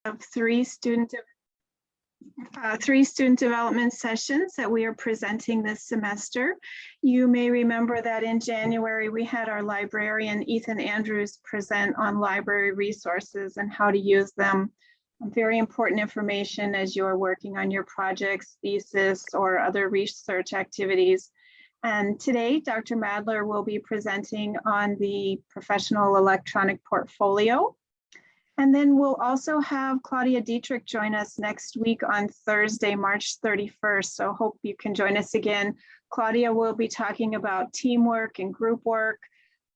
Of three student development sessions that we are presenting this semester. You may remember that in January, we had our librarian, Ethan Andrews, present on library resources and how to use them. Very important information as you're working on your projects, thesis, or other research activities. And today, Dr. Madler will be presenting on the professional electronic portfolio. And then we'll also have Claudia Dietrich join us next week on Thursday, March 31st. So hope you can join us again. Claudia will be talking about teamwork and group work,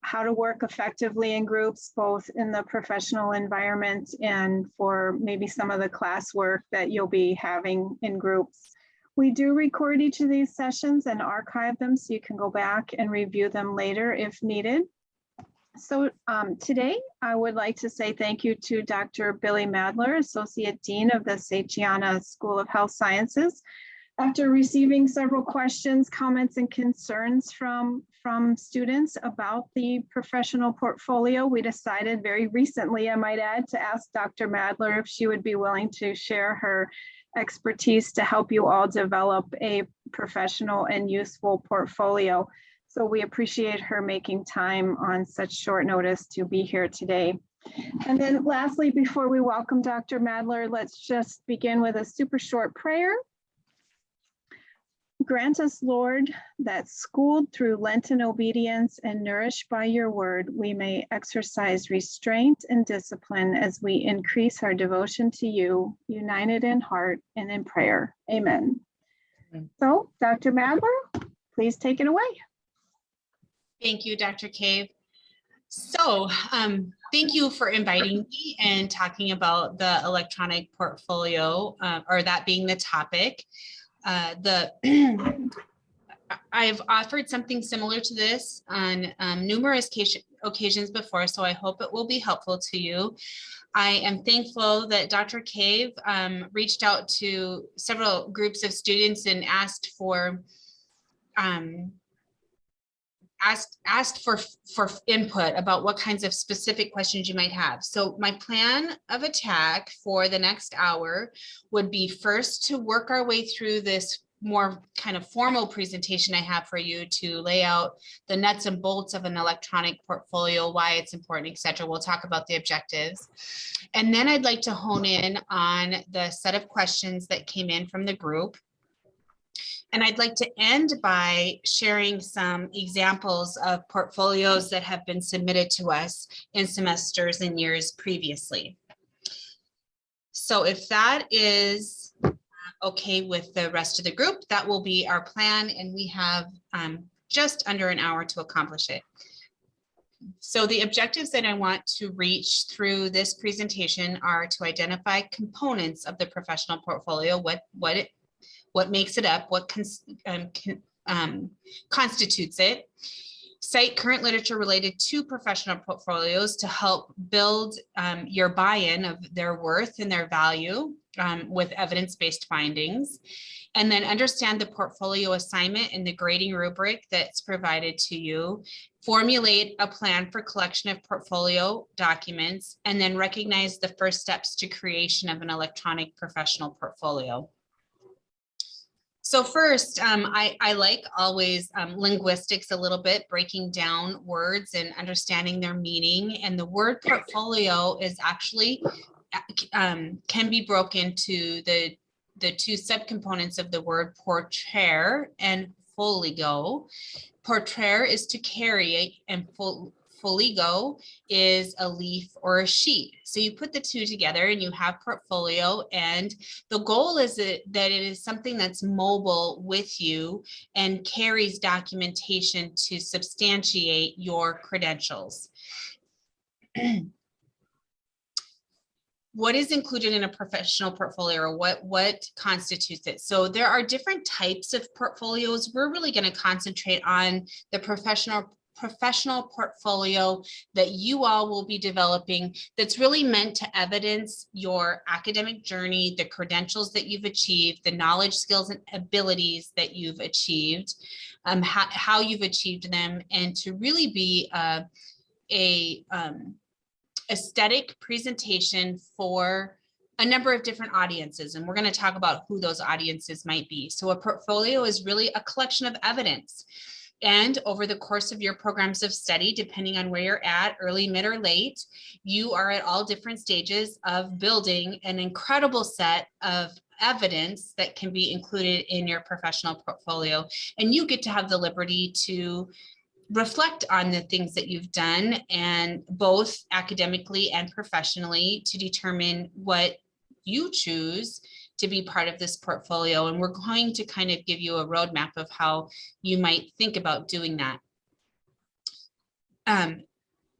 how to work effectively in groups, both in the professional environment and for maybe some of the classwork that you'll be having in groups. We do record each of these sessions and archive them so you can go back and review them later if needed. So today, I would like to say thank you to Dr. Billie Madler, Associate Dean of the Seichiana School of Health Sciences. After receiving several questions, comments, and concerns from students about the professional portfolio, we decided very recently, I might add, to ask Dr. Madler if she would be willing to share her expertise to help you all develop a professional and useful portfolio. So we appreciate her making time on such short notice to be here today. And then lastly, before we welcome Dr. Madler, let's just begin with a super short prayer. Grant us, Lord, that schooled through Lenten obedience and nourished by your word, we may exercise restraint and discipline as we increase our devotion to you, united in heart and in prayer. Amen. So, Dr. Madler, please take it away. Thank you, Dr. Cave. So thank you for inviting me and talking about the electronic portfolio, or that being the topic. I've offered something similar to this on numerous occasions before, so I hope it will be helpful to you. I am thankful that Dr. Cave reached out to several groups of students and asked for input about what kinds of specific questions you might have. So my plan of attack for the next hour would be first to work our way through this more kind of formal presentation I have for you to lay out the nuts and bolts of an electronic portfolio, why it's important, etc. We'll talk about the objectives. And then I'd like to hone in on the set of questions that came in from the group. And I'd like to end by sharing some examples of portfolios that have been submitted to us in semesters and years previously. So if that is okay with the rest of the group, that will be our plan, and we have just under an hour to accomplish it. So the objectives that I want to reach through this presentation are to identify components of the professional portfolio, what makes it up, what constitutes it, cite current literature related to professional portfolios to help build your buy-in of their worth and their value with evidence-based findings, and then understand the portfolio assignment and the grading rubric that's provided to you, formulate a plan for collection of portfolio documents, and then recognize the first steps to creation of an electronic professional portfolio. So first, I like always linguistics a little bit, breaking down words and understanding their meaning. And the word portfolio is actually can be broken to the two subcomponents of the word portrait and foligo. Portrait is to carry, and foligo is a leaf or a sheet. So you put the two together and you have portfolio, and the goal is that it is something that's mobile with you and carries documentation to substantiate your credentials. What is included in a professional portfolio, or what constitutes it? So there are different types of portfolios. We're really going to concentrate on the professional portfolio that you all will be developing, that's really meant to evidence your academic journey, the credentials that you've achieved, the knowledge, skills, and abilities that you've achieved, how you've achieved them, and to really be a aesthetic presentation for a number of different audiences, and we're going to talk about who those audiences might be. So a portfolio is really a collection of evidence. And over the course of your programs of study, depending on where you're at, early, mid, or late, you are at all different stages of building an incredible set of evidence that can be included in your professional portfolio. And you get to have the liberty to reflect on the things that you've done, and both academically and professionally, to determine what you choose to be part of this portfolio. And we're going to kind of give you a roadmap of how you might think about doing that.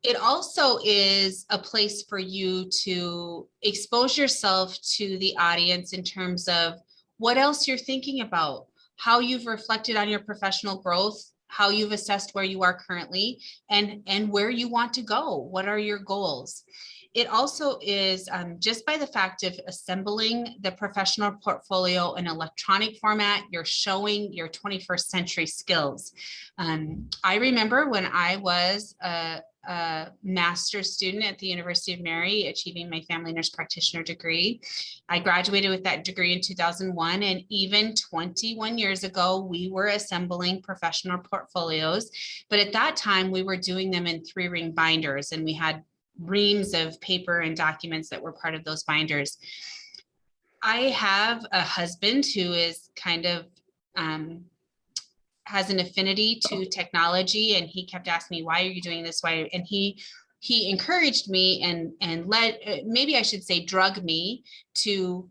It also is a place for you to expose yourself to the audience in terms of what else you're thinking about, how you've reflected on your professional growth, how you've assessed where you are currently, and where you want to go. What are your goals? It also is just by the fact of assembling the professional portfolio in electronic format, you're showing your 21st century skills. I remember when I was a master's student at the University of Mary, achieving my family nurse practitioner degree. I graduated with that degree in 2001, and even 21 years ago, we were assembling professional portfolios. But at that time, we were doing them in 3-ring binders, and we had reams of paper and documents that were part of those binders. I have a husband who is kind of has an affinity to technology, and he kept asking me, why are you doing this? Why? And he encouraged me and led, maybe I should say drug me to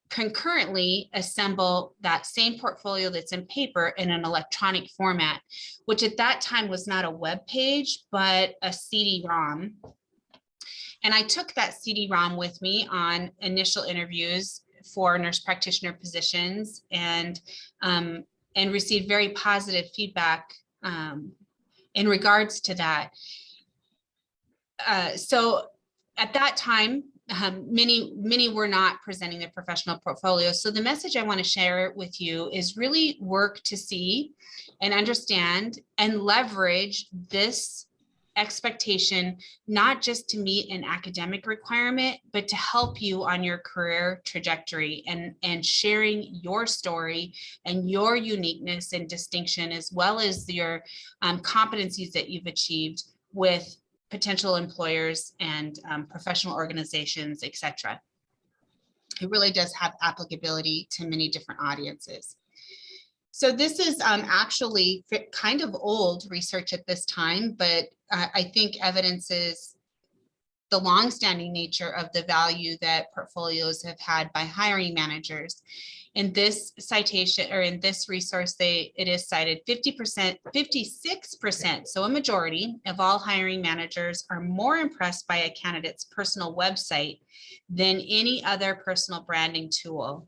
concurrently assemble that same portfolio that's in paper in an electronic format, which at that time was not a web page, but a CD-ROM. And I took that CD-ROM with me on initial interviews for nurse practitioner positions, and received very positive feedback in regards to that. So at that time, many were not presenting their professional portfolio. So the message I want to share with you is really work to see and understand and leverage this expectation, not just to meet an academic requirement, but to help you on your career trajectory, and sharing your story and your uniqueness and distinction, as well as your competencies that you've achieved with potential employers and professional organizations, etc. It really does have applicability to many different audiences. So this is actually kind of old research at this time, but I think evidences the longstanding nature of the value that portfolios have had by hiring managers. In this citation, or in this resource, it is cited 50%, 56%, so a majority of all hiring managers are more impressed by a candidate's personal website than any other personal branding tool.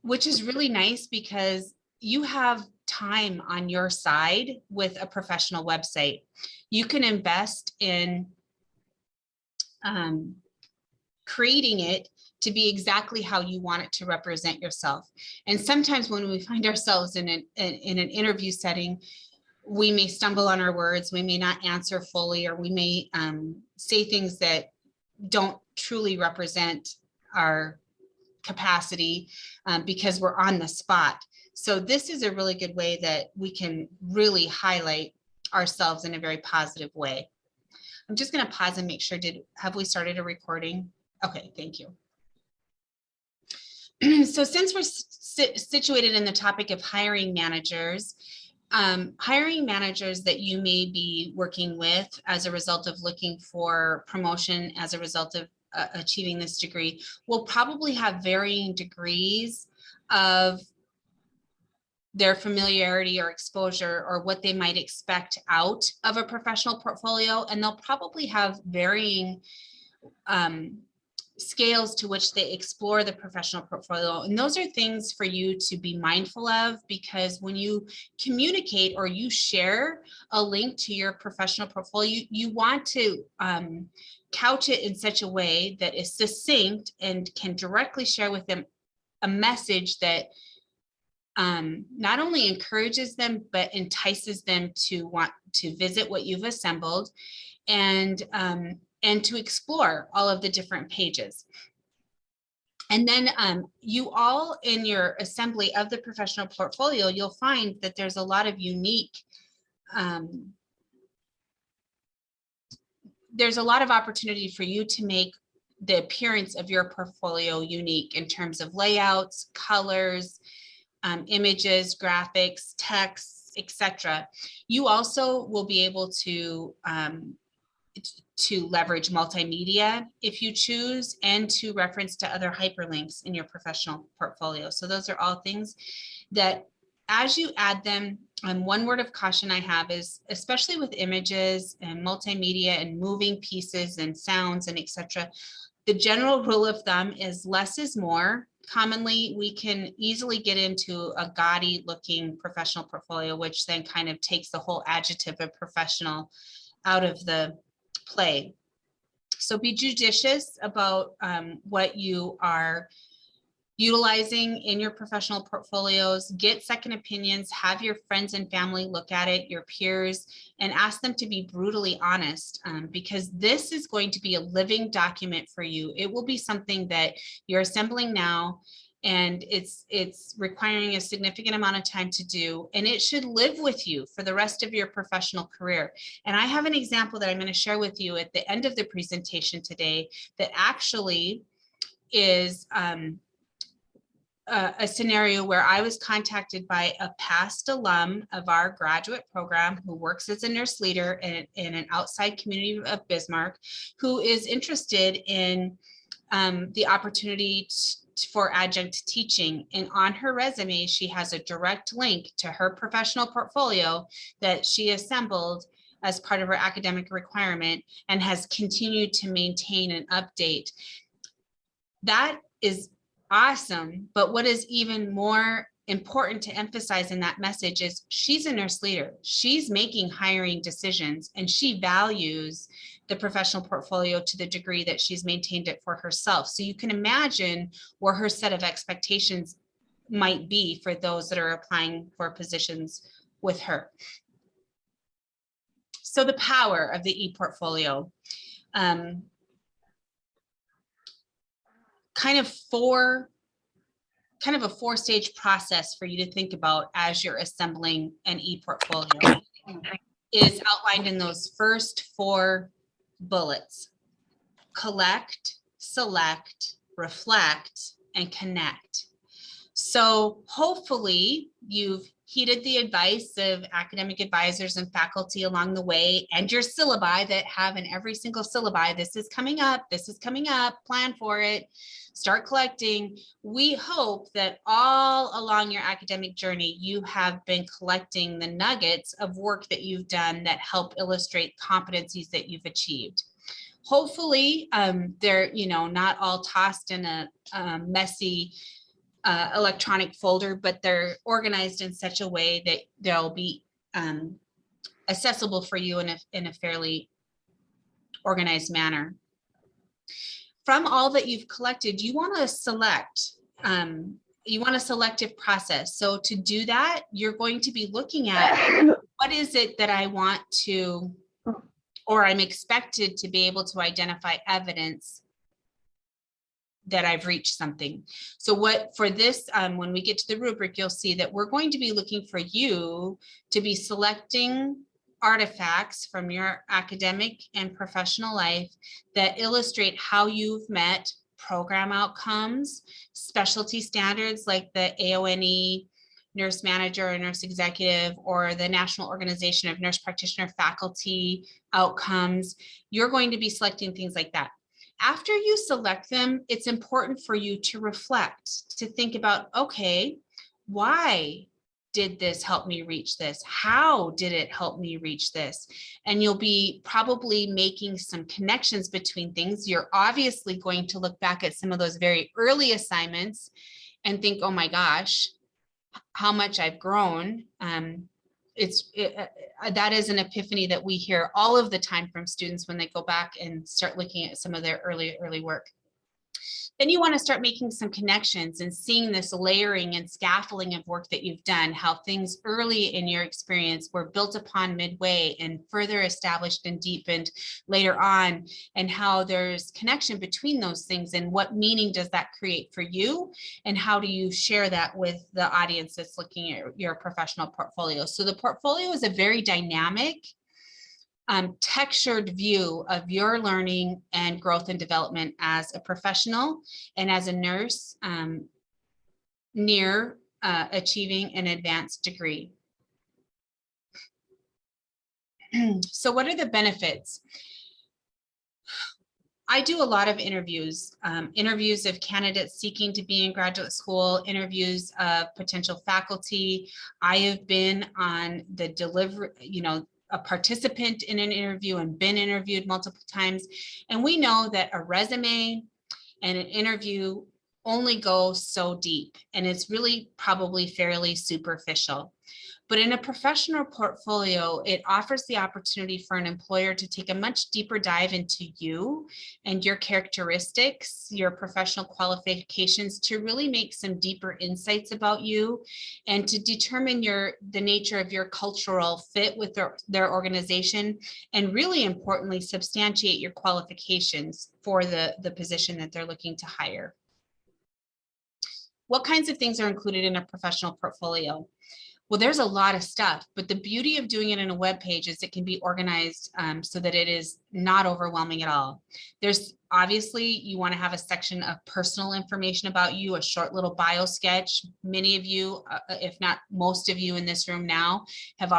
Which is really nice, because you have time on your side with a professional website. You can invest in creating it to be exactly how you want it to represent yourself. And sometimes when we find ourselves in an interview setting, we may stumble on our words, we may not answer fully, or we may say things that don't truly represent our capacity because we're on the spot. So this is a really good way that we can really highlight ourselves in a very positive way. I'm just going to pause and make sure, have we started a recording? Okay, thank you. So since we're situated in the topic of hiring managers that you may be working with as a result of looking for promotion as a result of achieving this degree will probably have varying degrees of their familiarity or exposure, or what they might expect out of a professional portfolio. And they'll probably have varying scales to which they explore the professional portfolio. And those are things for you to be mindful of, because when you communicate or you share a link to your professional portfolio, you want to couch it in such a way that is succinct and can directly share with them a message that not only encourages them, but entices them to want to visit what you've assembled, and and to explore all of the different pages. And then you all in your assembly of the professional portfolio, you'll find that there's a lot of unique, there's a lot of opportunity for you to make the appearance of your portfolio unique in terms of layouts, colors, images, graphics, texts, etc. You also will be able to leverage multimedia if you choose, and to reference to other hyperlinks in your professional portfolio. So those are all things that as you add them, one word of caution I have is, especially with images and multimedia and moving pieces and sounds and etc., the general rule of thumb is less is more. Commonly, we can easily get into a gaudy looking professional portfolio, which then kind of takes the whole adjective of professional out of the play. So be judicious about what you are utilizing in your professional portfolios. Get second opinions, have your friends and family look at it, your peers, and ask them to be brutally honest, because this is going to be a living document for you. It will be something that you're assembling now, and it's requiring a significant amount of time to do, and it should live with you for the rest of your professional career. And I have an example that I'm going to share with you at the end of the presentation today that actually is a scenario where I was contacted by a past alum of our graduate program who works as a nurse leader in an outside community of Bismarck, who is interested in the opportunity for adjunct teaching. And on her resume, she has a direct link to her professional portfolio that she assembled as part of her academic requirement and has continued to maintain and update. That is awesome. But what is even more important to emphasize in that message is she's a nurse leader. She's making hiring decisions, and she values the professional portfolio to the degree that she's maintained it for herself. So you can imagine where her set of expectations might be for those that are applying for positions with her. So the power of the e-portfolio. Kind of a four-stage process for you to think about as you're assembling an e-portfolio is outlined in those first 4 bullets: collect, select, reflect, and connect. So hopefully you've heeded the advice of academic advisors and faculty along the way, and your syllabi that have in every single syllabi, this is coming up, plan for it, start collecting. We hope that all along your academic journey, you have been collecting the nuggets of work that you've done that help illustrate competencies that you've achieved. Hopefully they're not all tossed in a messy electronic folder, but they're organized in such a way that they'll be accessible for you in a fairly organized manner. From all that you've collected, you want to select. You want a selective process. So to do that, you're going to be looking at what is it that I want to, or I'm expected to be able to identify evidence that I've reached something. So what for this, when we get to the rubric, you'll see that we're going to be looking for you to be selecting artifacts from your academic and professional life that illustrate how you've met program outcomes, specialty standards like the AONE, nurse manager or nurse executive, or the National Organization of Nurse Practitioner Faculty outcomes. You're going to be selecting things like that. After you select them, it's important for you to reflect, to think about, okay, why did this help me reach this? How did it help me reach this? And you'll be probably making some connections between things. You're obviously going to look back at some of those very early assignments and think, oh my gosh, how much I've grown. That is an epiphany that we hear all of the time from students when they go back and start looking at some of their early work. Then you want to start making some connections and seeing this layering and scaffolding of work that you've done, how things early in your experience were built upon midway and further established and deepened later on, and how there's connection between those things and what meaning does that create for you, and how do you share that with the audience that's looking at your professional portfolio. So the portfolio is a very dynamic, textured view of your learning and growth and development as a professional and as a nurse near achieving an advanced degree. So what are the benefits? I do a lot of interviews, interviews of candidates seeking to be in graduate school, interviews of potential faculty. I have been on the delivery, a participant in an interview and been interviewed multiple times. And we know that a resume and an interview only go so deep, and it's really probably fairly superficial. But in a professional portfolio, it offers the opportunity for an employer to take a much deeper dive into you and your characteristics, your professional qualifications, to really make some deeper insights about you and to determine the nature of your cultural fit with their organization, and really importantly, substantiate your qualifications for the position that they're looking to hire. What kinds of things are included in a professional portfolio? Well, there's a lot of stuff, but the beauty of doing it in a web page is it can be organized so that it is not overwhelming at all. There's obviously, you want to have a section of personal information about you, a short little bio sketch. Many of you, if not most of you in this room now, have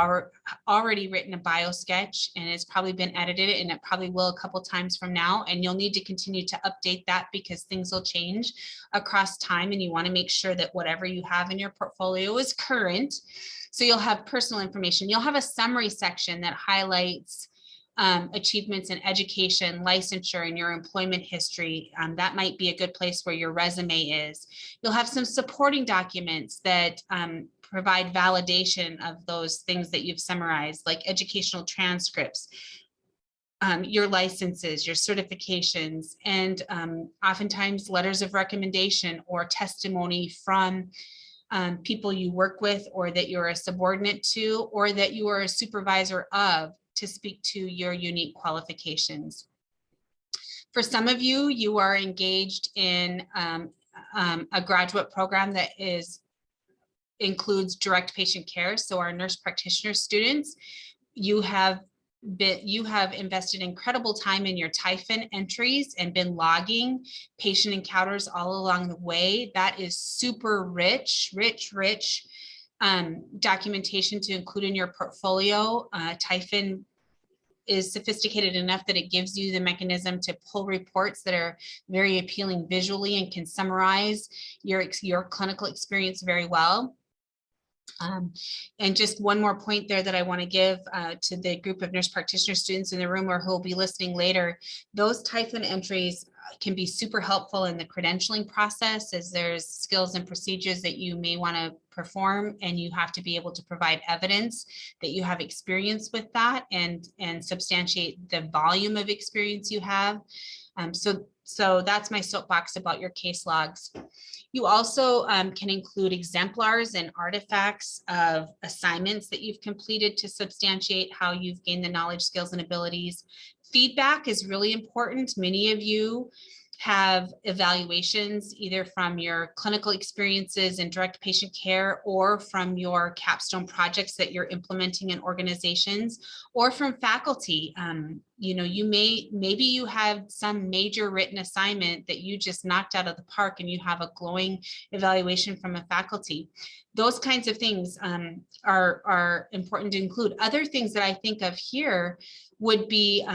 already written a bio sketch, and it's probably been edited, and it probably will a couple times from now. And you'll need to continue to update that because things will change across time, and you want to make sure that whatever you have in your portfolio is current. So you'll have personal information. You'll have a summary section that highlights achievements in education, licensure, and your employment history. That might be a good place where your resume is. You'll have some supporting documents that provide validation of those things that you've summarized, like educational transcripts, your licenses, your certifications, and oftentimes letters of recommendation or testimony from people you work with, or that you're a subordinate to, or that you are a supervisor of, to speak to your unique qualifications. For some of you, you are engaged in a graduate program that includes direct patient care. So our nurse practitioner students, you have invested incredible time in your TIFIN entries and been logging patient encounters all along the way. That is super rich documentation to include in your portfolio. TIFIN is sophisticated enough that it gives you the mechanism to pull reports that are very appealing visually and can summarize your clinical experience very well. And just one more point there that I want to give to the group of nurse practitioner students in the room or who will be listening later. Those TIFIN entries can be super helpful in the credentialing process, as there's skills and procedures that you may want to perform, and you have to be able to provide evidence that you have experience with that and substantiate the volume of experience you have. So that's my soapbox about your case logs. You also can include exemplars and artifacts of assignments that you've completed to substantiate how you've gained the knowledge, skills, and abilities. Feedback is really important. Many of you have evaluations either from your clinical experiences in direct patient care, or from your capstone projects that you're implementing in organizations, or from faculty. Maybe you have some major written assignment that you just knocked out of the park and you have a glowing evaluation from a faculty. Those kinds of things are important to include. Other things that I think of here would be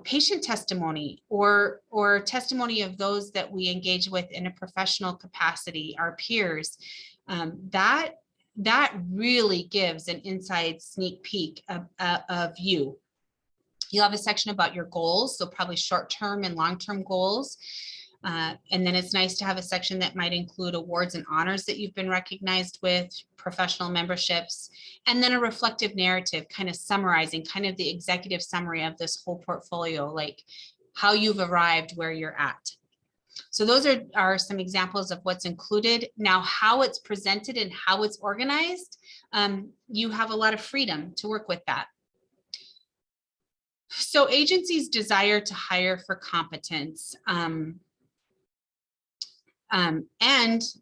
patient testimony or testimony of those that we engage with in a professional capacity, our peers. That really gives an inside sneak peek of you. You'll have a section about your goals, so probably short-term and long-term goals. And then it's nice to have a section that might include awards and honors that you've been recognized with, professional memberships, and then a reflective narrative kind of summarizing kind of the executive summary of this whole portfolio, like how you've arrived where you're at. So those are some examples of what's included. Now, how it's presented and how it's organized, you have a lot of freedom to work with that. So agencies desire to hire for competence and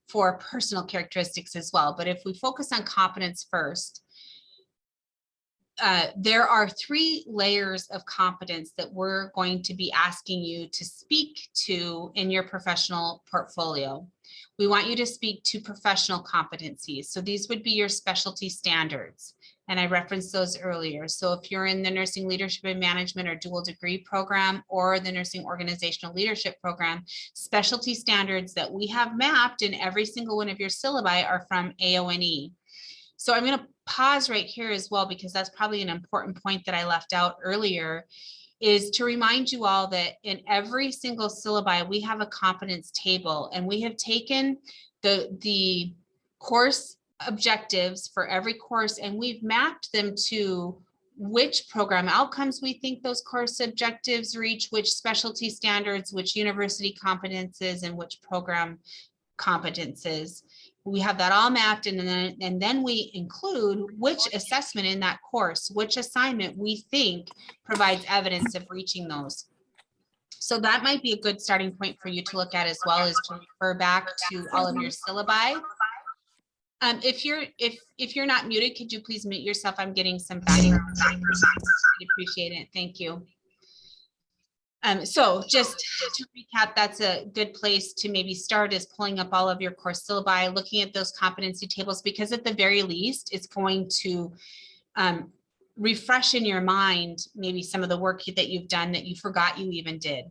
for personal characteristics as well. But if we focus on competence first, there are 3 layers of competence that we're going to be asking you to speak to in your professional portfolio. We want you to speak to professional competencies. So these would be your specialty standards. And I referenced those earlier. So if you're in the nursing leadership and management or dual degree program or the nursing organizational leadership program, specialty standards that we have mapped in every single one of your syllabi are from AONE. So I'm going to pause right here as well, because that's probably an important point that I left out earlier, is to remind you all that in every single syllabi, we have a competence table, and we have taken the course objectives for every course, and we've mapped them to which program outcomes we think those course objectives reach, which specialty standards, which university competences, and which program competences. We have that all mapped, and then we include which assessment in that course, which assignment we think provides evidence of reaching those. So that might be a good starting point for you to look at, as well as to refer back to all of your syllabi. If you're not muted, could you please mute yourself? I'm getting some background. I'd appreciate it. Thank you. So just to recap, that's a good place to maybe start, is pulling up all of your course syllabi, looking at those competency tables, because at the very least, it's going to refresh in your mind maybe some of the work that you've done that you forgot you even did.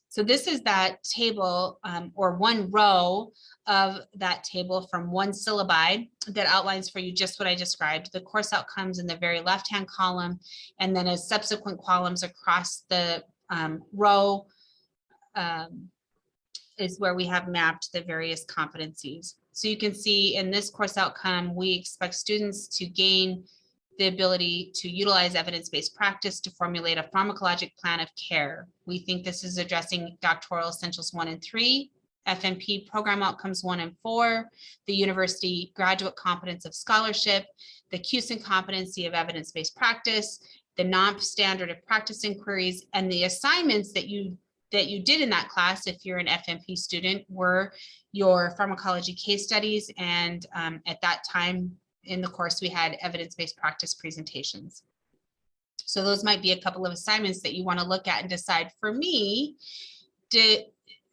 So this is that table, or one row of that table from one syllabi that outlines for you just what I described, the course outcomes in the very left-hand column, and then as subsequent columns across the row is where we have mapped the various competencies. So you can see in this course outcome, we expect students to gain the ability to utilize evidence-based practice to formulate a pharmacologic plan of care. We think this is addressing doctoral essentials 1 and 3, FNP program outcomes 1 and 4, the university graduate competence of scholarship, the CUSIN competency of evidence-based practice, the non-standard of practice inquiries, and the assignments that you did in that class, if you're an FNP student, were your pharmacology case studies, and at that time in the course, we had evidence-based practice presentations. So those might be a couple of assignments that you want to look at and decide, for me,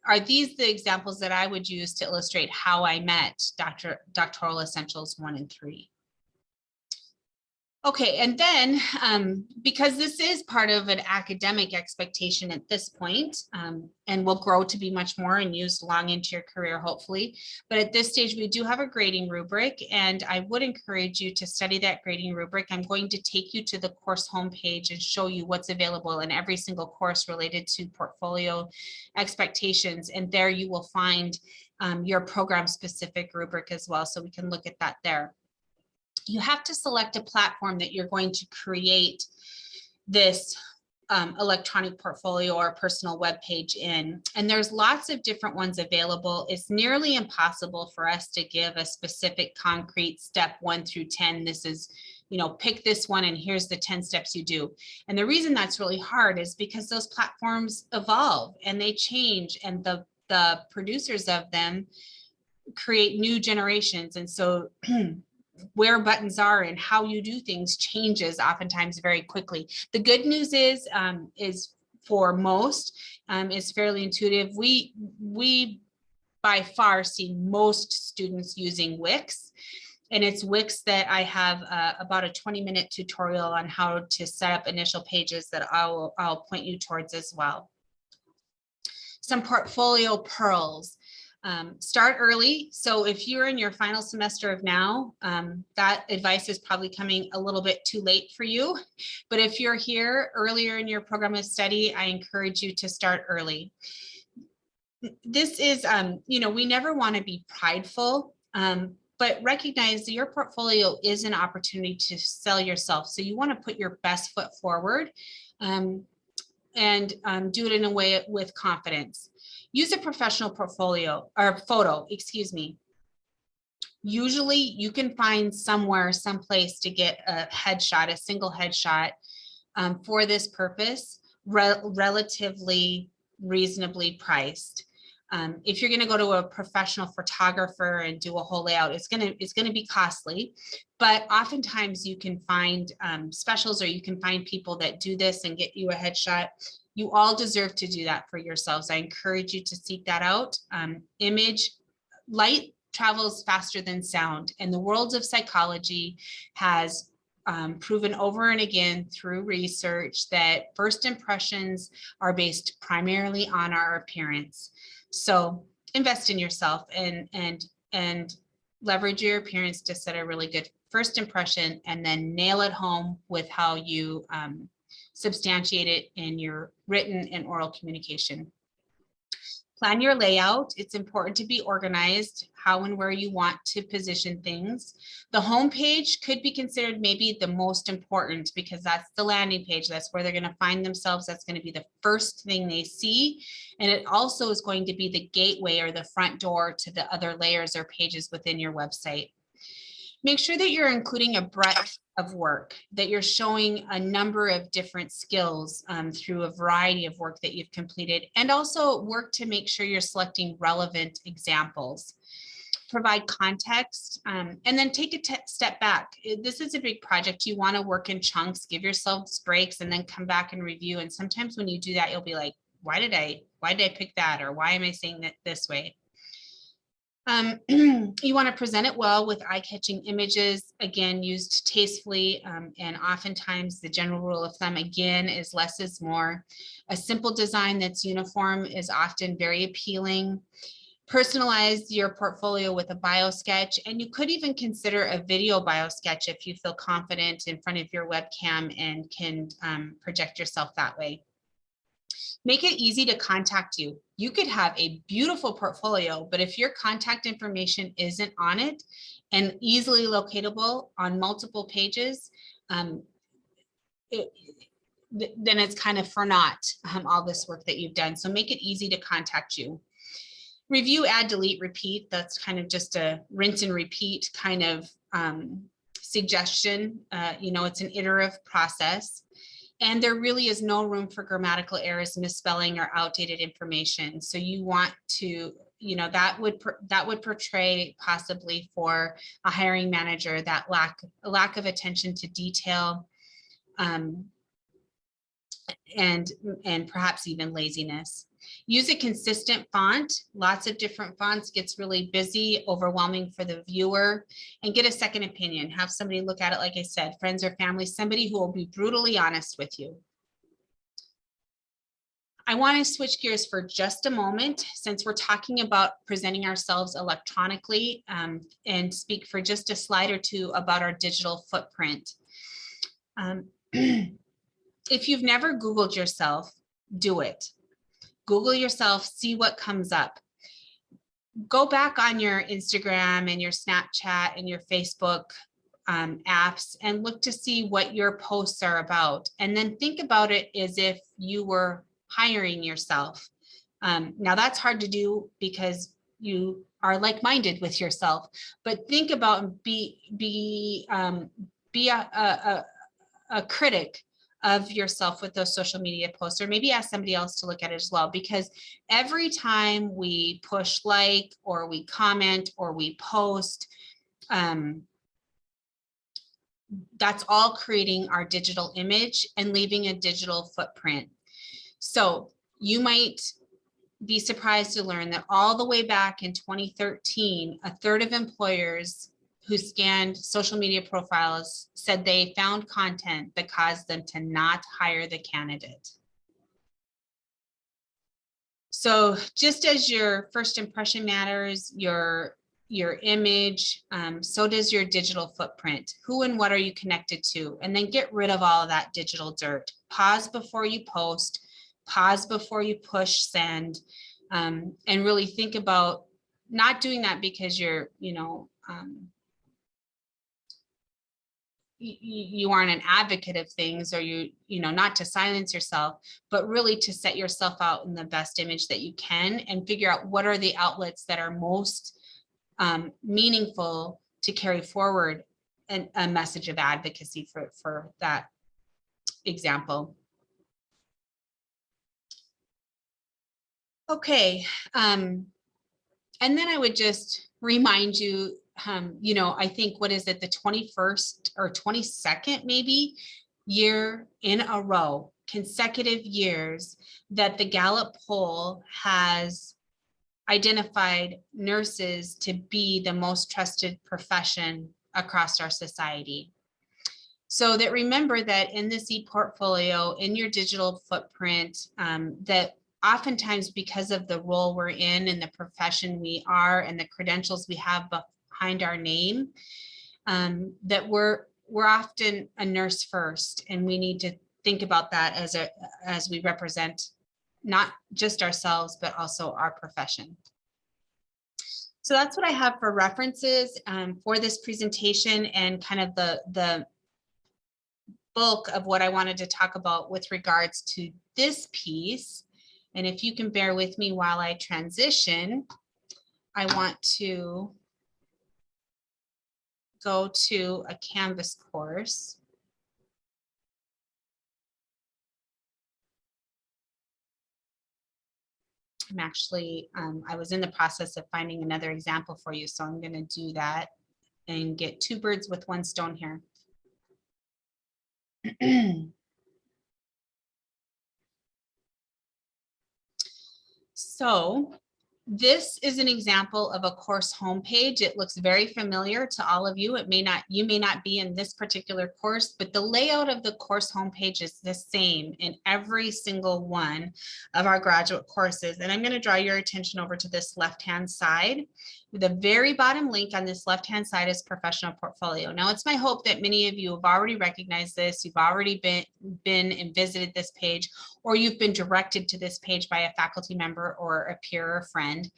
are these the examples that I would use to illustrate how I met doctoral essentials 1 and 3? Okay, and then because this is part of an academic expectation at this point, and will grow to be much more and used long into your career, hopefully. But at this stage, we do have a grading rubric, and I would encourage you to study that grading rubric. I'm going to take you to the course homepage and show you what's available in every single course related to portfolio expectations. And there you will find your program specific rubric as well. So we can look at that there. You have to select a platform that you're going to create this electronic portfolio or personal web page in. And there's lots of different ones available. It's nearly impossible for us to give a specific concrete step 1 through 10. This is, pick this one and here's the 10 steps you do. And the reason that's really hard is because those platforms evolve and they change, and the producers of them create new generations. And so where buttons are and how you do things changes oftentimes very quickly. The good news is for most is fairly intuitive. We by far see most students using Wix, and it's Wix that I have about a 20-minute tutorial on how to set up initial pages that I'll point you towards as well. Some portfolio pearls. Start early. So if you're in your final semester of now, that advice is probably coming a little bit too late for you. But if you're here earlier in your program of study, I encourage you to start early. This is, we never want to be prideful, but recognize that your portfolio is an opportunity to sell yourself. So you want to put your best foot forward. do it in a way with confidence. Use a professional portfolio or photo, excuse me. Usually you can find somewhere, someplace to get a headshot, a single headshot for this purpose, relatively reasonably priced. If you're going to go to a professional photographer and do a whole layout, it's going to be costly, but oftentimes you can find specials, or you can find people that do this and get you a headshot. You all deserve to do that for yourselves. I encourage you to seek that out. Light travels faster than sound, and the world of psychology has proven over and again through research that first impressions are based primarily on our appearance. So invest in yourself and leverage your appearance to set a really good first impression, and then nail it home with how you substantiate it in your written and oral communication. Plan your layout. It's important to be organized, how and where you want to position things. The home page could be considered maybe the most important, because that's the landing page. That's where they're going to find themselves. That's going to be the first thing they see. And it also is going to be the gateway or the front door to the other layers or pages within your website. Make sure that you're including a breadth of work, that you're showing a number of different skills through a variety of work that you've completed, and also work to make sure you're selecting relevant examples. Provide context, and then take a step back. This is a big project. You want to work in chunks, give yourselves breaks, and then come back and review. And sometimes when you do that, you'll be like, why did I pick that? Or why am I saying that this way? You want to present it well with eye-catching images, again, used tastefully, and oftentimes the general rule of thumb, again, is less is more. A simple design that's uniform is often very appealing. Personalize your portfolio with a bio sketch, and you could even consider a video bio sketch if you feel confident in front of your webcam and can project yourself that way. Make it easy to contact you. You could have a beautiful portfolio, but if your contact information isn't on it and easily locatable on multiple pages, then it's kind of for naught, all this work that you've done. So make it easy to contact you. Review, add, delete, repeat. That's kind of just a rinse and repeat kind of suggestion. It's an iterative process. And there really is no room for grammatical errors, misspelling, or outdated information. So you want to, that would portray possibly for a hiring manager that lack of attention to detail, and perhaps even laziness. Use a consistent font. Lots of different fonts gets really busy, overwhelming for the viewer. And get a second opinion. Have somebody look at it, like I said, friends or family, somebody who will be brutally honest with you. I want to switch gears for just a moment, since we're talking about presenting ourselves electronically, and speak for just a slide or two about our digital footprint. If you've never Googled yourself, do it. Google yourself, see what comes up. Go back on your Instagram and your Snapchat and your Facebook apps and look to see what your posts are about. And then think about it as if you were hiring yourself. Now that's hard to do because you are like-minded with yourself, but think about and be a critic of yourself with those social media posts, or maybe ask somebody else to look at it as well, because every time we push like, or we comment, or we post, that's all creating our digital image and leaving a digital footprint. So you might be surprised to learn that all the way back in 2013, a third of employers who scanned social media profiles said they found content that caused them to not hire the candidate. So just as your first impression matters, your image, so does your digital footprint. Who and what are you connected to? And then get rid of all of that digital dirt. Pause before you post, pause before you push send, and really think about not doing that because you're, you aren't an advocate of things, or you know, not to silence yourself, but really to set yourself out in the best image that you can and figure out what are the outlets that are most meaningful to carry forward a message of advocacy for that example. Okay, and then I would just remind you, you know, I think, what is it, the 21st or 22nd maybe year in a row, consecutive years, that the Gallup poll has identified nurses to be the most trusted profession across our society. So that, remember that in this e-portfolio, in your digital footprint, that oftentimes, because of the role we're in and the profession we are and the credentials we have behind our name, that we're often a nurse first, and we need to think about that as we represent not just ourselves, but also our profession. So that's what I have for references for this presentation, and kind of the bulk of what I wanted to talk about with regards to this piece. And if you can bear with me while I transition, I want to go to a Canvas course. I'm actually, I was in the process of finding another example for you, so I'm going to do that and get two birds with one stone here. So this is an example of a course homepage. It looks very familiar to all of you. It may not, you may not be in this particular course, but the layout of the course homepage is the same in every single one of our graduate courses. And I'm going to draw your attention over to this left-hand side. The very bottom link on this left-hand side is professional portfolio. Now, it's my hope that many of you have already recognized this. You've already been and visited this page, or you've been directed to this page by a faculty member or a peer or friend.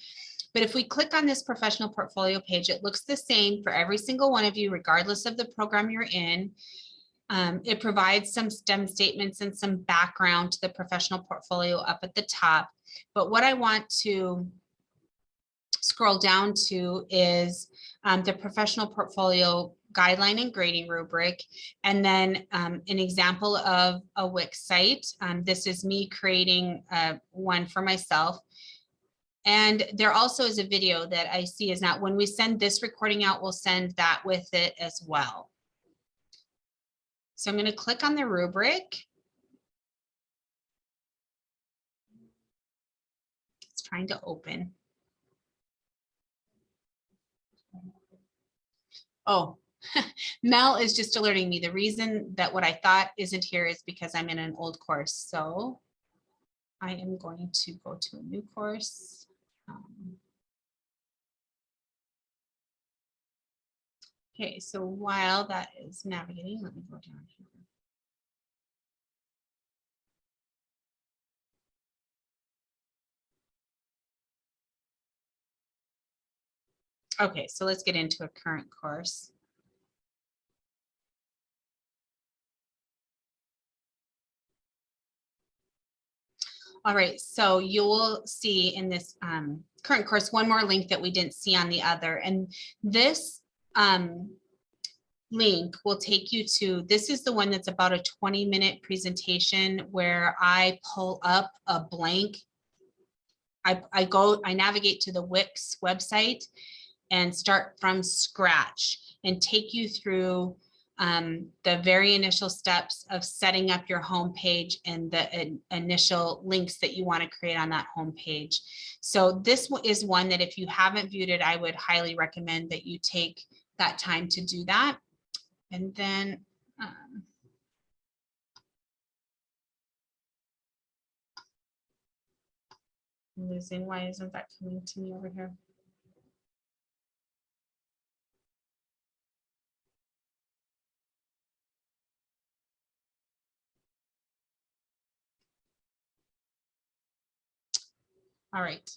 But if we click on this professional portfolio page, it looks the same for every single one of you, regardless of the program you're in. It provides some STEM statements and some background to the professional portfolio up at the top. But what I want to scroll down to is the professional portfolio guideline and grading rubric, and then an example of a Wix site. This is me creating one for myself. And there also is a video that I see is not, when we send this recording out, we'll send that with it as well. So I'm going to click on the rubric. It's trying to open. Oh, Mel is just alerting me. The reason that what I thought isn't here is because I'm in an old course. So I am going to go to a new course. Okay, so while that is navigating, let me go down here. Okay, so let's get into a current course. All right, so you will see in this current course one more link that we didn't see on the other. And this link will take you to, this is the one that's about a 20-minute presentation where I pull up a blank. I navigate to the Wix website and start from scratch and take you through the very initial steps of setting up your homepage and the initial links that you want to create on that homepage. So this is one that if you haven't viewed it, I would highly recommend that you take that time to do that. And then I'm losing, why isn't that coming to me over here? All right.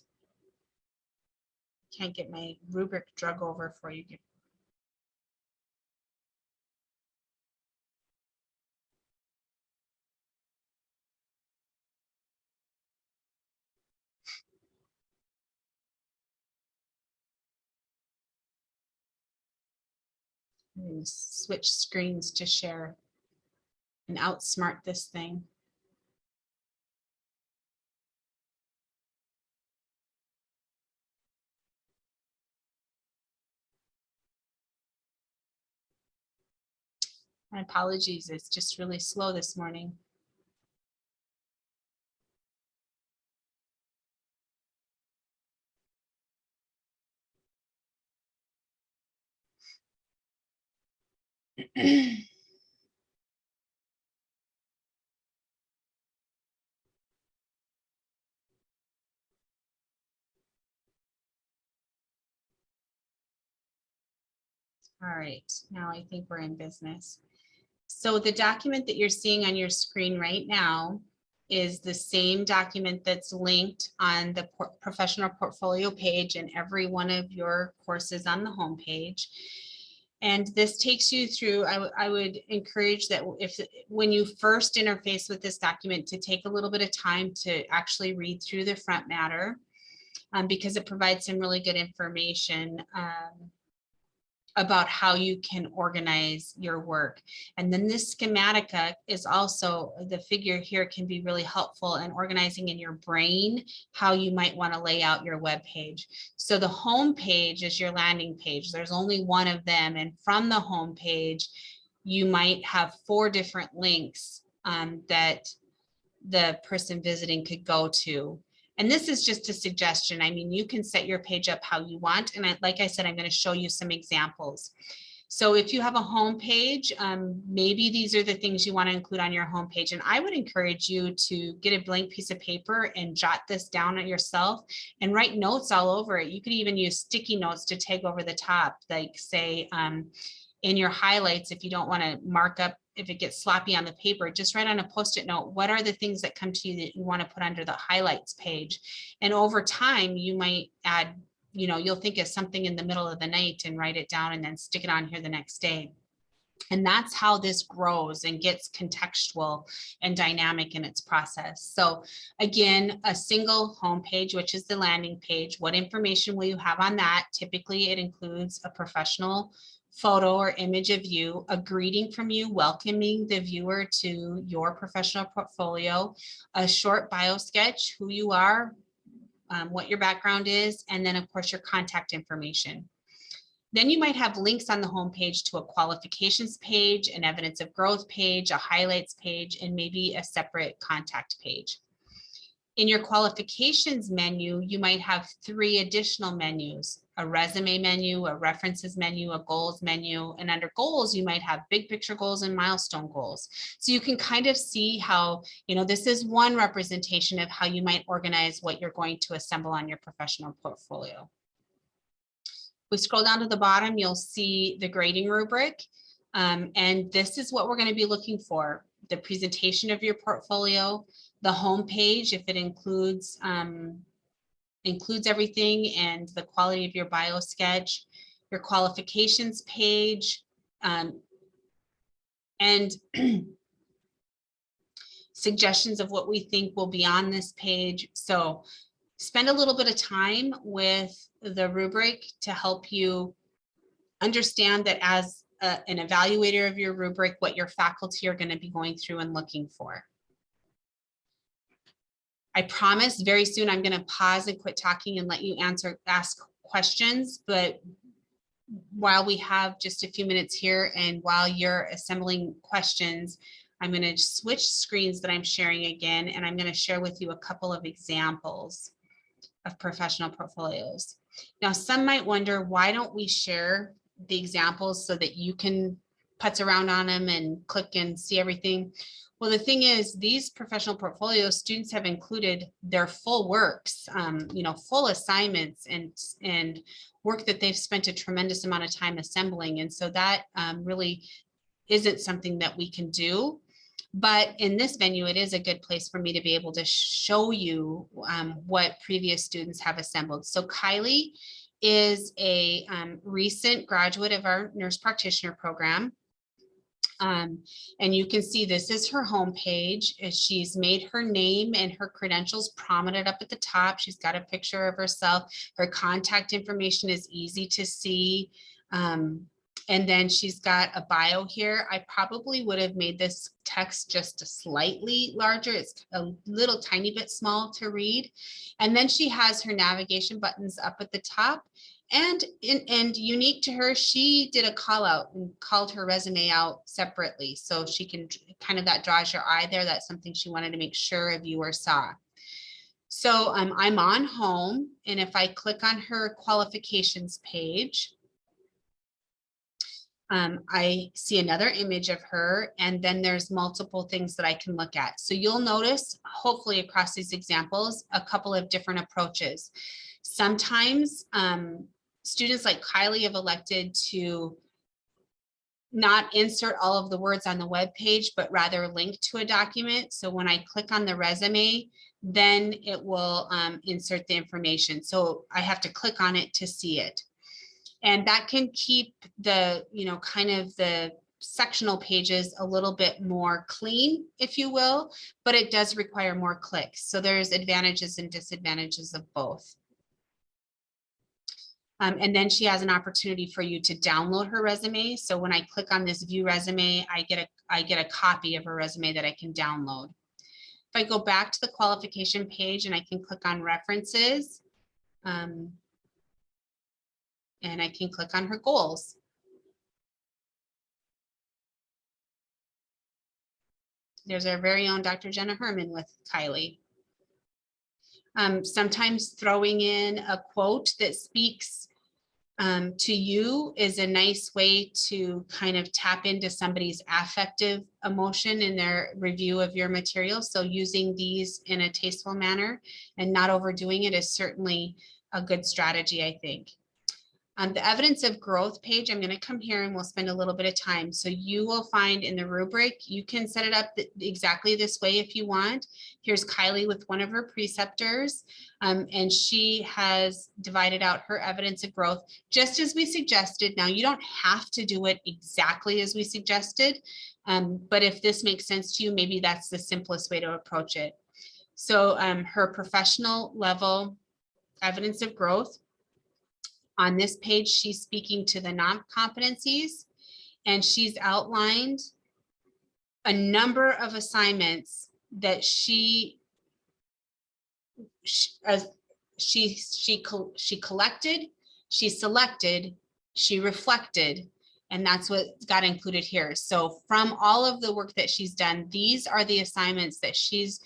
Can't get my rubric drug over for you. I'm going to switch screens to share and outsmart this thing. My apologies, it's just really slow this morning. All right, now I think we're in business. So the document that you're seeing on your screen right now is the same document that's linked on the professional portfolio page in every one of your courses on the home page. And this takes you through, I would encourage that when you first interface with this document, to take a little bit of time to actually read through the front matter, because it provides some really good information about how you can organize your work. And then this schematica is also, the figure here can be really helpful in organizing in your brain how you might want to lay out your web page. So the home page is your landing page. There's only one of them. And from the home page, you might have 4 different links that the person visiting could go to. And this is just a suggestion. I mean, you can set your page up how you want. And like I said, I'm going to show you some examples. So if you have a home page, maybe these are the things you want to include on your home page. And I would encourage you to get a blank piece of paper and jot this down at yourself and write notes all over it. You could even use sticky notes to tag over the top, like say in your highlights, if you don't want to mark up, if it gets sloppy on the paper, just write on a Post-it note, what are the things that come to you that you want to put under the highlights page? And over time, you might add, you know, you'll think of something in the middle of the night and write it down and then stick it on here the next day. And that's how this grows and gets contextual and dynamic in its process. So again, a single home page, which is the landing page. What information will you have on that? Typically, it includes a professional photo or image of you, a greeting from you, welcoming the viewer to your professional portfolio, a short bio sketch, who you are, what your background is, and then of course your contact information. Then you might have links on the home page to a qualifications page, an evidence of growth page, a highlights page, and maybe a separate contact page. In your qualifications menu, you might have 3 additional menus, a resume menu, a references menu, a goals menu, and under goals, you might have big picture goals and milestone goals. So you can kind of see how, you know, this is one representation of how you might organize what you're going to assemble on your professional portfolio. We scroll down to the bottom, you'll see the grading rubric. And this is what we're going to be looking for: the presentation of your portfolio, the home page, if it includes everything, and the quality of your bio sketch, your qualifications page, and suggestions of what we think will be on this page. So spend a little bit of time with the rubric to help you understand that as an evaluator of your rubric, what your faculty are going to be going through and looking for. I promise very soon I'm going to pause and quit talking and let you ask questions, but while we have just a few minutes here and while you're assembling questions, I'm going to switch screens that I'm sharing again, and I'm going to share with you a couple of examples of professional portfolios. Now, some might wonder, why don't we share the examples so that you can putz around on them and click and see everything? Well, the thing is, these professional portfolios, students have included their full works, you know, full assignments and work that they've spent a tremendous amount of time assembling. And so that really isn't something that we can do. But in this venue, it is a good place for me to be able to show you what previous students have assembled. So Kylie is a recent graduate of our nurse practitioner program. And you can see this is her home page. She's made her name and her credentials prominent up at the top. She's got a picture of herself. Her contact information is easy to see. And then she's got a bio here. I probably would have made this text just a slightly larger. It's a little tiny bit small to read. And then she has her navigation buttons up at the top. And unique to her, she did a call out and called her resume out separately. So she can kind of, that draws your eye there. That's something she wanted to make sure a viewer saw. So I'm on home. And if I click on her qualifications page, I see another image of her, and then there's multiple things that I can look at. So you'll notice, hopefully across these examples, a couple of different approaches. Sometimes students like Kylie have elected to not insert all of the words on the web page, but rather link to a document. So when I click on the resume, then it will insert the information. So I have to click on it to see it. And that can keep the, kind of the sectional pages a little bit more clean, if you will, but it does require more clicks. So there's advantages and disadvantages of both. And then she has an opportunity for you to download her resume. So when I click on this view resume, I get a copy of her resume that I can download. If I go back to the qualification page and I can click on references, and I can click on her goals. There's our very own Dr. Jenna Herman with Kylie. Sometimes throwing in a quote that speaks to you is a nice way to kind of tap into somebody's affective emotion in their review of your material. So using these in a tasteful manner and not overdoing it is certainly a good strategy, I think. On the evidence of growth page, I'm going to come here and we'll spend a little bit of time. So you will find in the rubric, you can set it up exactly this way if you want. Here's Kylie with one of her preceptors, and she has divided out her evidence of growth just as we suggested. Now, you don't have to do it exactly as we suggested, but if this makes sense to you, maybe that's the simplest way to approach it. So her professional level evidence of growth. On this page, she's speaking to the non-competencies, and she's outlined a number of assignments that she collected, she selected, she reflected, and that's what got included here. So from all of the work that she's done, these are the assignments that she's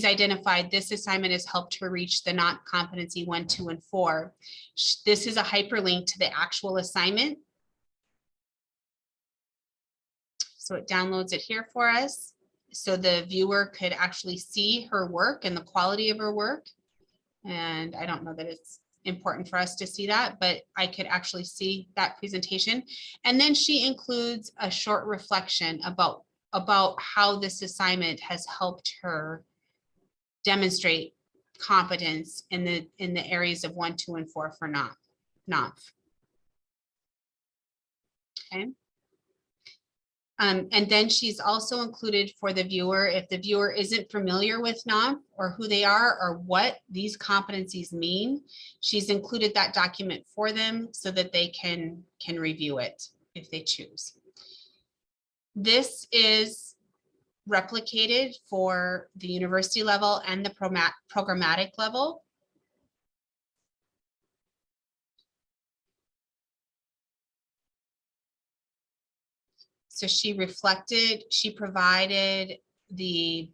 identified. This assignment has helped her reach the not competency 1, 2, and 4. This is a hyperlink to the actual assignment. So it downloads it here for us. So the viewer could actually see her work and the quality of her work. And I don't know that it's important for us to see that, but I could actually see that presentation. And then she includes a short reflection about how this assignment has helped her demonstrate competence in the areas of 1, 2, and 4 for NOV. Okay. And then she's also included for the viewer, if the viewer isn't familiar with NOV or who they are or what these competencies mean, she's included that document for them so that they can review it if they choose. This is replicated for the university level and the programmatic level. So she provided the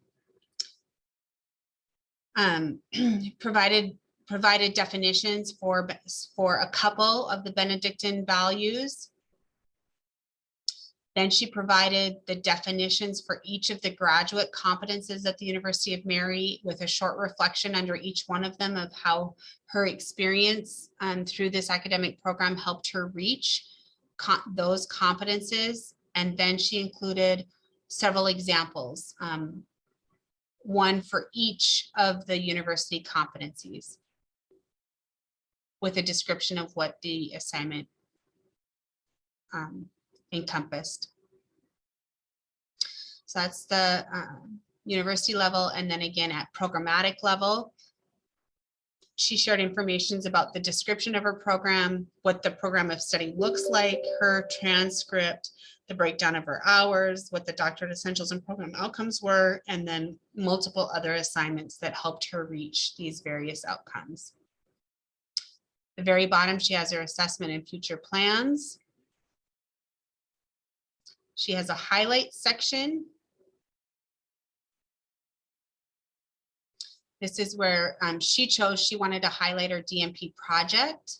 provided definitions for a couple of the Benedictine values. Then she provided the definitions for each of the graduate competences at the University of Mary with a short reflection under each one of them of how her experience through this academic program helped her reach those competences. And then she included several examples, one for each of the university competencies with a description of what the assignment encompassed. So that's the university level. And then again at programmatic level, She shared information about the description of her program, what the program of study looks like, her transcript, the breakdown of her hours, what the doctorate essentials and program outcomes were, and then multiple other assignments that helped her reach these various outcomes. At the very bottom, she has her assessment and future plans. She has a highlight section. This is where she wanted to highlight her DMP project.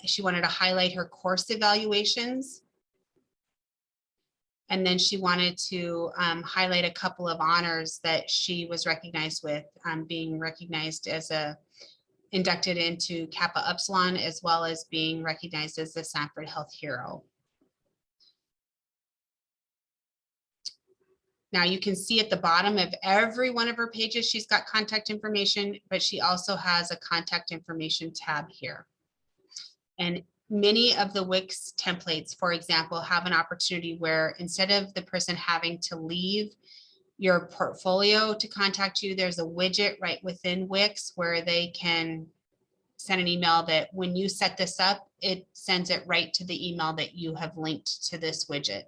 She wanted to highlight her course evaluations. And then she wanted to highlight a couple of honors that she was recognized with, being recognized as inducted into Kappa Upsilon, as well as being recognized as the Sanford Health Hero. Now you can see at the bottom of every one of her pages, she's got contact information, but she also has a contact information tab here. And many of the Wix templates, for example, have an opportunity where instead of the person having to leave your portfolio to contact you, there's a widget right within Wix where they can send an email that when you set this up, it sends it right to the email that you have linked to this widget.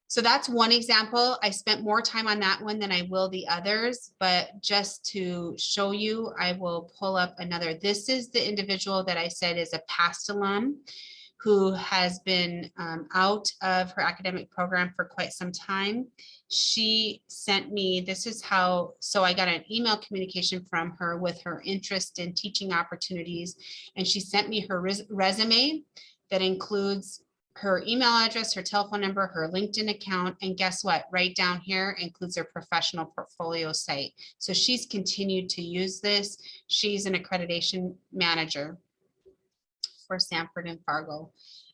So that's one example. I spent more time on that one than I will the others, but just to show you, I will pull up another. This is the individual that I said is a past alum who has been out of her academic program for quite some time. She sent me, this is how, so I got an email communication from her with her interest in teaching opportunities, and she sent me her resume that includes her email address, her telephone number, her LinkedIn account, and guess what? Right down here includes her professional portfolio site. So she's continued to use this. She's an accreditation manager for Sanford and Fargo.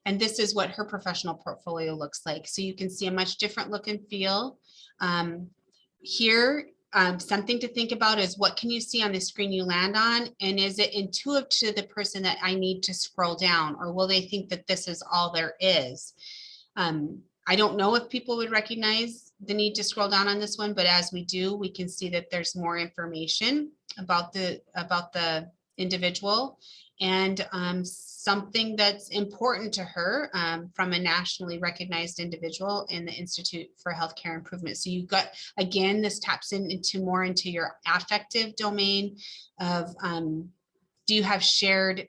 And this is what her professional portfolio looks like. So you can see a much different look and feel. Here, something to think about is what can you see on the screen you land on? And is it intuitive to the person that I need to scroll down, or will they think that this is all there is? I don't know if people would recognize the need to scroll down on this one, but as we do, we can see that there's more information about the individual and something that's important to her from a nationally recognized individual in the Institute for Healthcare Improvement. So you've got, again, this taps into more into your affective domain of, do you have shared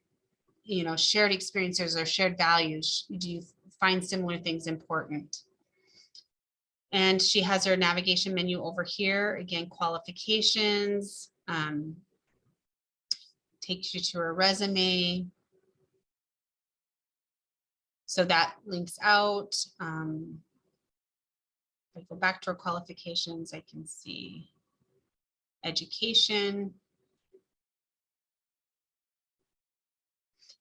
experiences or shared values? Do you find similar things important? And she has her navigation menu over here, again, qualifications, takes you to her resume. So that links out. If I go back to her qualifications, I can see education.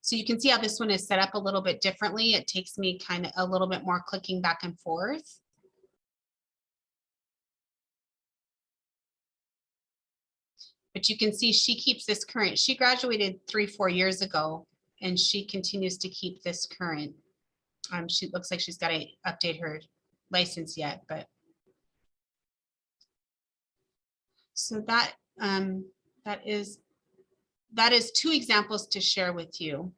So you can see how this one is set up a little bit differently. It takes me kind of a little bit more clicking back and forth. But you can see she keeps this current. She graduated 3-4 years ago, and she continues to keep this current. She looks like she's got to update her license yet, but. So that is 2 examples to share with you.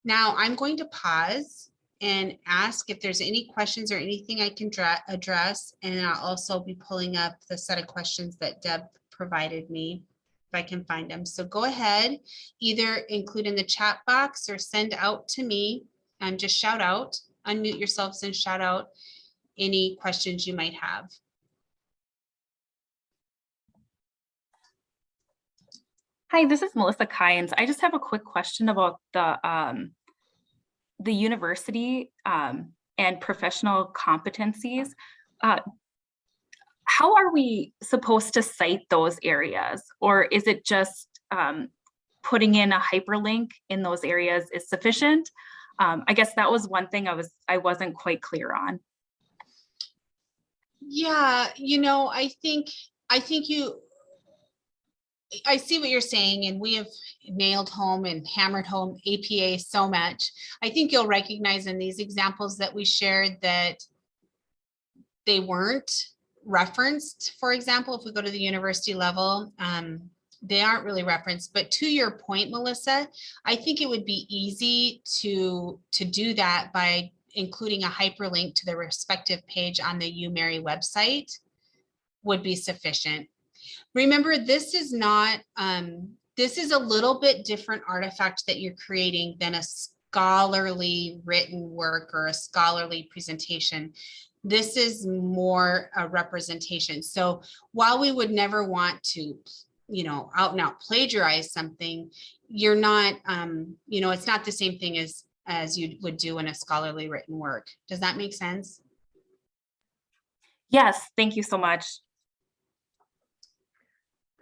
Now I'm going to pause and ask if there's any questions or anything I can address, and I'll also be pulling up the set of questions that Deb provided me if I can find them. So go ahead, either include in the chat box or send out to me and just shout out, unmute yourselves and shout out any questions you might have. Hi, this is Melissa Kynes. I just have a quick question about the university and professional competencies. How are we supposed to cite those areas? Or is it just putting in a hyperlink in those areas is sufficient? I guess that was one thing I wasn't quite clear on. Yeah, you know, I see what you're saying, and we have nailed home and hammered home APA so much. I think you'll recognize in these examples that we shared that they weren't referenced. For example, if we go to the university level, they aren't really referenced. But to your point, Melissa, I think it would be easy to do that by including a hyperlink to the respective page on the UMary website would be sufficient. Remember, this is not, this is a little bit different artifact that you're creating than a scholarly written work or a scholarly presentation. This is more a representation. So while we would never want to, you know, out and out plagiarize something, you're not, you know, it's not the same thing as you would do in a scholarly written work. Does that make sense? Yes, thank you so much.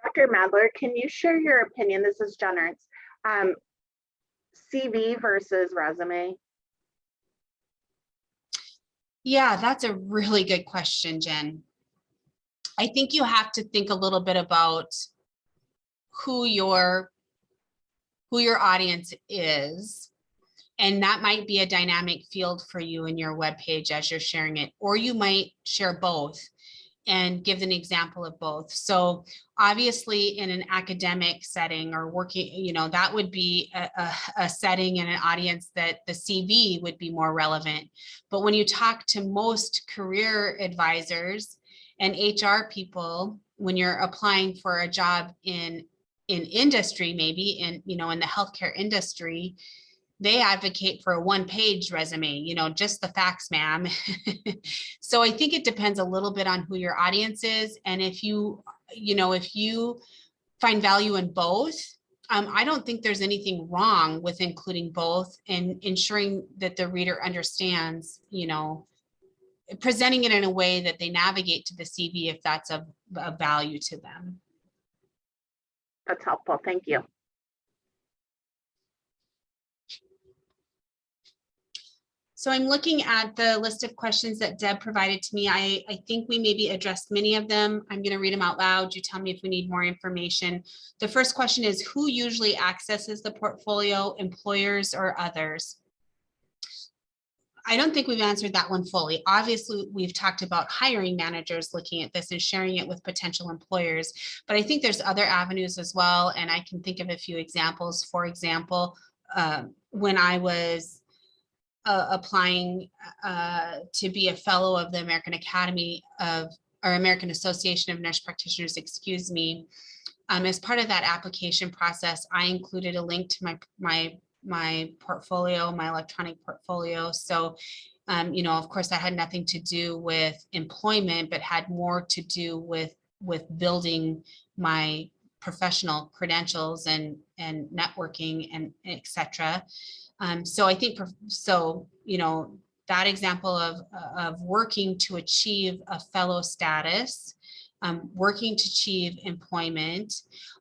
Dr. Madler, can you share your opinion? This is Jen Ernst. CV versus resume? Yeah, that's a really good question, Jen. I think you have to think a little bit about who your audience is. And that might be a dynamic field for you in your webpage as you're sharing it, or you might share both and give an example of both. So obviously in an academic setting or working, you know, that would be a setting and an audience that the CV would be more relevant. But when you talk to most career advisors and HR people, when you're applying for a job in industry, maybe in, you know, in the healthcare industry, they advocate for a one-page resume, you know, just the facts, ma'am. So I think it depends a little bit on who your audience is. And if you know, if you find value in both, I don't think there's anything wrong with including both and ensuring that the reader understands, you know, presenting it in a way that they navigate to the CV if that's of value to them. That's helpful. Thank you. So I'm looking at the list of questions that Deb provided to me. I think we maybe addressed many of them. I'm going to read them out loud. You tell me if we need more information. The first question is, who usually accesses the portfolio, employers or others? I don't think we've answered that one fully. Obviously, we've talked about hiring managers looking at this and sharing it with potential employers, but I think there's other avenues as well. And I can think of a few examples. For example, when I was applying to be a fellow of the American Academy of, or American Association of Nurse Practitioners, excuse me. As part of that application process, I included a link to my portfolio, my electronic portfolio. So, you know, of course, that had nothing to do with employment, but had more to do with building my professional credentials and networking and et cetera. So I think, so, you know, that example of working to achieve a fellow status, working to achieve employment,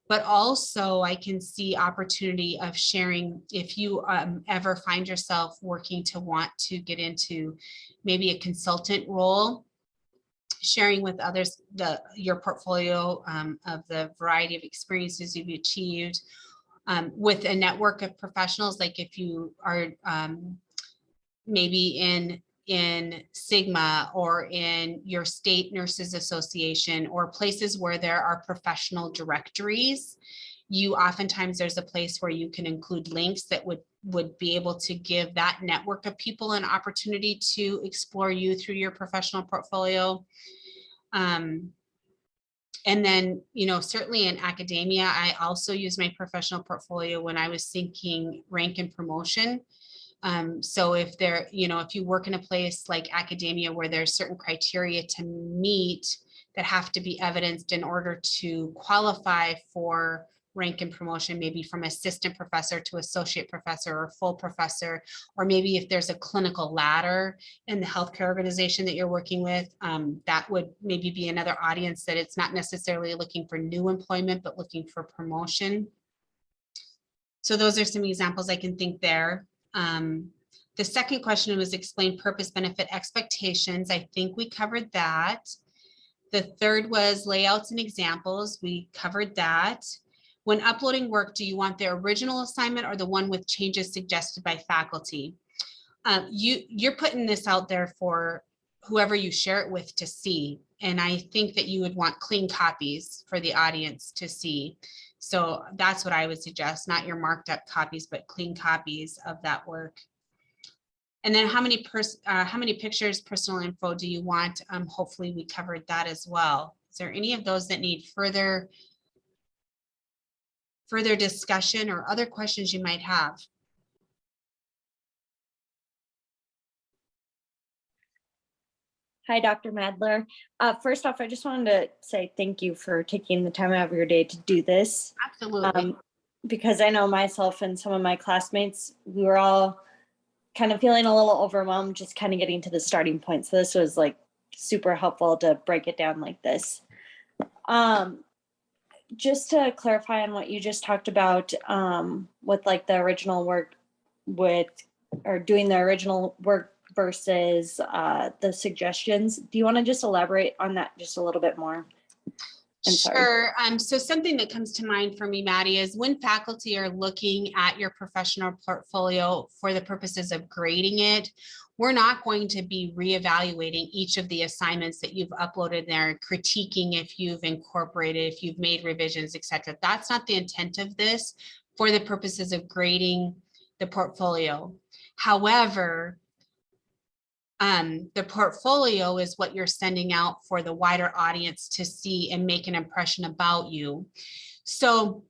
but also I can see opportunity of sharing if you ever find yourself working to want to get into maybe a consultant role, sharing with others your portfolio of the variety of experiences you've achieved, with a network of professionals, like if you are maybe in Sigma or in your state nurses association or places where there are professional directories, you oftentimes there's a place where you can include links that would be able to give that network of people an opportunity to explore you through your professional portfolio. And then, you know, certainly in academia, I also use my professional portfolio when I was seeking rank and promotion. So if there, you know, if you work in a place like academia where there's certain criteria to meet that have to be evidenced in order to qualify for rank and promotion, maybe from assistant professor to associate professor or full professor, or maybe if there's a clinical ladder in the healthcare organization that you're working with, that would maybe be another audience that it's not necessarily looking for new employment, but looking for promotion. So those are some examples I can think there. The second question was explain purpose, benefit, expectations. I think we covered that. The third was layouts and examples. We covered that. When uploading work, do you want the original assignment or the one with changes suggested by faculty? You're putting this out there for whoever you share it with to see. And I think that you would want clean copies for the audience to see. So that's what I would suggest, not your marked up copies, but clean copies of that work. And then how many pictures, personal info do you want? Hopefully we covered that as well. Is there any of those that need further discussion or other questions you might have? Hi, Dr. Madler. First off, I just wanted to say thank you for taking the time out of your day to do this. Absolutely. Because I know myself and some of my classmates, we were all kind of feeling a little overwhelmed, just kind of getting to the starting point. So this was like super helpful to break it down like this. Just to clarify on what you just talked about with like the original work doing the original work versus the suggestions. Do you want to just elaborate on that just a little bit more? Sure. So something that comes to mind for me, Maddie, is when faculty are looking at your professional portfolio for the purposes of grading it, we're not going to be reevaluating each of the assignments that you've uploaded there, critiquing if you've incorporated, if you've made revisions, etc. That's not the intent of this for the purposes of grading the portfolio. However, the portfolio is what you're sending out for the wider audience to see and make an impression about you. So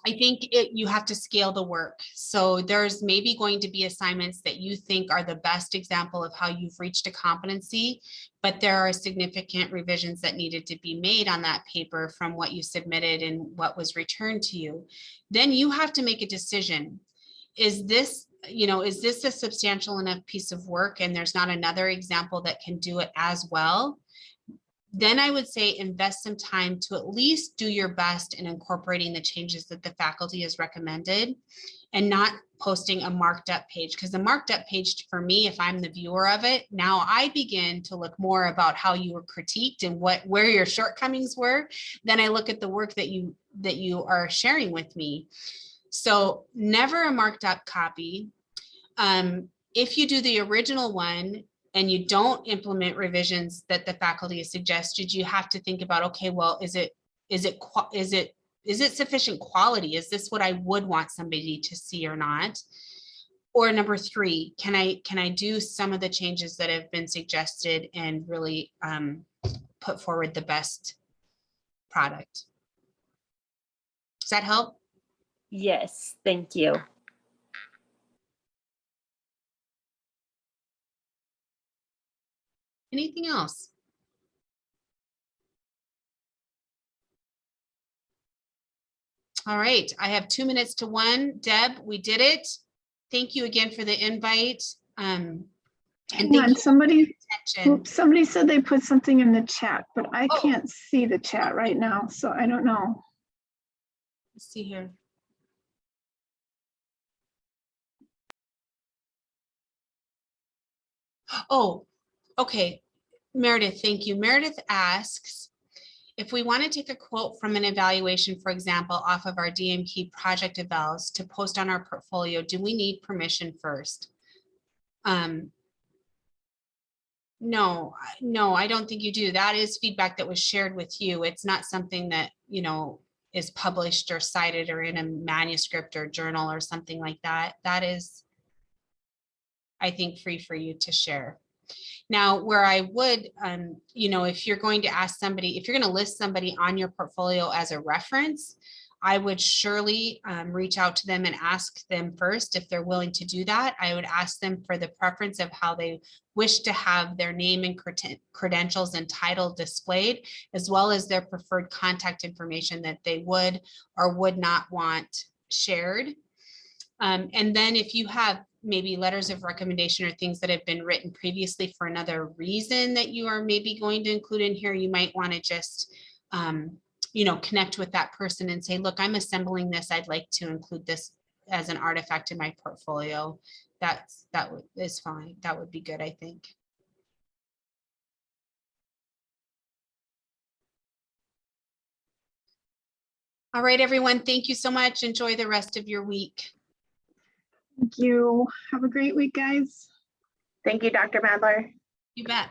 I think you have to scale the work. So there's maybe going to be assignments that you think are the best example of how you've reached a competency, but there are significant revisions that needed to be made on that paper from what you submitted and what was returned to you. Then you have to make a decision. Is this a substantial enough piece of work and there's not another example that can do it as well? Then I would say invest some time to at least do your best in incorporating the changes that the faculty has recommended and not posting a marked up page, because the marked up page for me, if I'm the viewer of it, now I begin to look more about how you were critiqued and where your shortcomings were. Then I look at the work that you are sharing with me. So never a marked up copy. If you do the original one and you don't implement revisions that the faculty has suggested, you have to think about, okay, well, is it sufficient quality? Is this what I would want somebody to see or not? Or number three, can I do some of the changes that have been suggested and really put forward the best product? Does that help? Yes, thank you. Anything else? All right, I have 2 minutes to 1. Deb, we did it. Thank you again for the invite. And Hang on, somebody said they put something in the chat, but I can't see the chat right now, so I don't know. Let's see here. Oh, okay. Meredith, thank you. Meredith asks, if we want to take a quote from an evaluation, for example, off of our DMK project evals to post on our portfolio, do we need permission first? No, I don't think you do. That is feedback that was shared with you. It's not something that, is published or cited or in a manuscript or journal or something like that. That is, I think, free for you to share. Now, where I would, if you're going to ask somebody, if you're going to list somebody on your portfolio as a reference, I would surely reach out to them and ask them first if they're willing to do that. I would ask them for the preference of how they wish to have their name and credentials and title displayed, as well as their preferred contact information that they would or would not want shared. And then if you have maybe letters of recommendation or things that have been written previously for another reason that you are maybe going to include in here, you might want to just, connect with that person and say, look, I'm assembling this. I'd like to include this as an artifact in my portfolio. That is fine. That would be good, I think. All right, everyone. Thank you so much. Enjoy the rest of your week. Thank you. Have a great week, guys. Thank you, Dr. Madler. You bet.